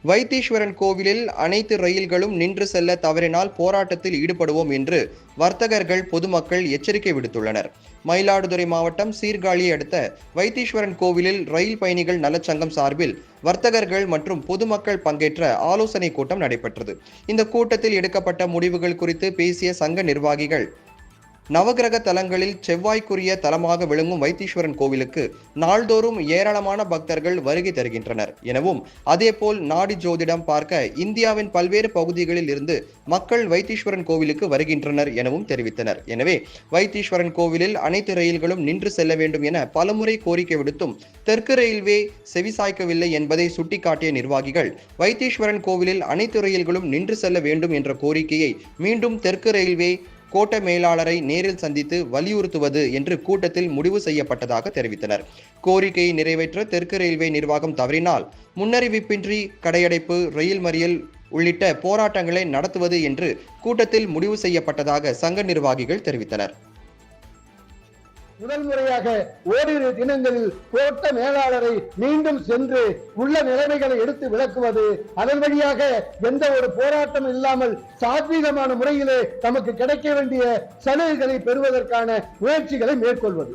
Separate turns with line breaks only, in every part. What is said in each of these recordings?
வைத்தீஸ்வரன் கோவிலில் அனைத்து ரயில்களும் நின்று செல்ல தவறினால் போராட்டத்தில் ஈடுபடுவோம் என்று வர்த்தகர்கள் பொதுமக்கள் எச்சரிக்கை விடுத்துள்ளனர். மயிலாடுதுறை மாவட்டம் சீர்காழியை அடுத்த வைத்தீஸ்வரன் கோவிலில் ரயில் பயணிகள் நலச்சங்கம் சார்பில் வர்த்தகர்கள் மற்றும் பொதுமக்கள் பங்கேற்ற ஆலோசனை கூட்டம் நடைபெற்றது. இந்த கூட்டத்தில் எடுக்கப்பட்ட முடிவுகள் குறித்து பேசிய சங்க நிர்வாகிகள், நவகிரக தலங்களில் செவ்வாய்க்குரிய தலமாக விளங்கும் வைத்தீஸ்வரன் கோவிலுக்கு நாள்தோறும் ஏராளமான பக்தர்கள் வருகை தருகின்றனர் எனவும், அதேபோல் நாடி ஜோதிடம் பார்க்க இந்தியாவின் பல்வேறு பகுதிகளில் இருந்து மக்கள் வைத்தீஸ்வரன் கோவிலுக்கு வருகின்றனர் எனவும் தெரிவித்தனர். எனவே வைத்தீஸ்வரன் கோவிலில் அனைத்து ரயில்களும் நின்று செல்ல வேண்டும் என பலமுறை கோரிக்கை விடுத்தும் தெற்கு ரயில்வே செவிசாய்க்கவில்லை என்பதை சுட்டிக்காட்டிய நிர்வாகிகள், வைத்தீஸ்வரன் கோவிலில் அனைத்து ரயில்களும் நின்று செல்ல வேண்டும் என்ற கோரிக்கையை மீண்டும் தெற்கு ரயில்வே கோட்ட மேலாளரை நேரில் சந்தித்து வலியுறுத்துவது என்று கூட்டத்தில் முடிவு செய்யப்பட்டதாக தெரிவித்தனர். கோரிக்கையை நிறைவேற்ற தெற்கு ரயில்வே நிர்வாகம் தவறினால் முன்னறிவிப்பின்றி கடையடைப்பு, ரயில் மறியல் உள்ளிட்ட போராட்டங்களை நடத்துவது என்று கூட்டத்தில் முடிவு செய்யப்பட்டதாக சங்க நிர்வாகிகள் தெரிவித்தனர்.
முதல் முறையாக ஓரிரு தினங்களில் கோட்ட மேலாளரை மீண்டும் சென்று உள்ள நிலைமைகளை எடுத்து விளக்குவது, அதன் வழியாக எந்த ஒரு போராட்டம் இல்லாமல் சாத்வீகமான முறையிலே நமக்கு கிடைக்க வேண்டிய சலுகைகளை பெறுவதற்கான முயற்சிகளை மேற்கொள்வது.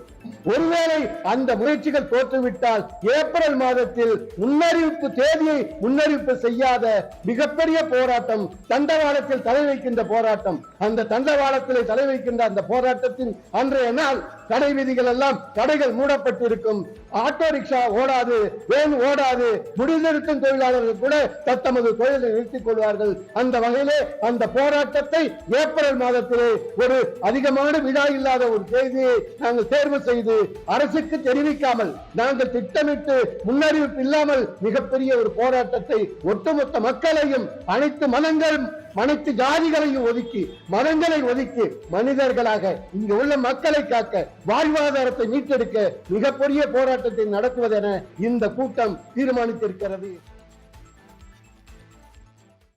ஒருவேளை அந்த முயற்சிகள் தோற்றுவிட்டால் ஏப்ரல் மாதத்தில் முன்னறிவிப்பு தேதியை முன்னறிவிப்பு செய்யாத மிகப்பெரிய போராட்டம், தண்டவாளத்தில் தலை வைக்கின்ற போராட்டம், அந்த தண்டவாளத்தில் தலை வைக்கின்ற அந்த போராட்டத்தின் அன்றைய நாள் கடை வீதிகள் எல்லாம் கடைகள் மூடப்பட்டிருக்கும். ஆட்டோ ரிக்ஷா ஓடாது, வேன் ஓடாது, முடிநிறுத்தும் தொழிலாளர்கள் கூட தத்தமது தொழிலை நிறுத்திக் கொள்வார்கள். அந்த வகையிலே அந்த போராட்டத்தை ஏப்ரல் மாதத்திலே ஒரு அதிகமான விழா இல்லாத ஒரு தேதியை நாங்கள் தேர்வு செய்து அரசுக்கு தெரிவிக்காமல், நாங்கள் திட்டமிட்டு முன்னறிவிப்பு இல்லாமல் மிகப்பெரிய ஒரு போராட்டத்தை ஒட்டுமொத்த மக்களையும், அனைத்து மதங்களும், அனைத்து ஜாதிகளையும் ஒதுக்கி, மதங்களை ஒதுக்கி, மனிதர்களாக இங்கு உள்ள மக்களை காக்க, வாழ்வாதாரத்தை மீட்டெடுக்க மிகப்பெரிய போராட்டத்தை நடத்துவதென இந்த கூட்டம் தீர்மானித்திருக்கிறது.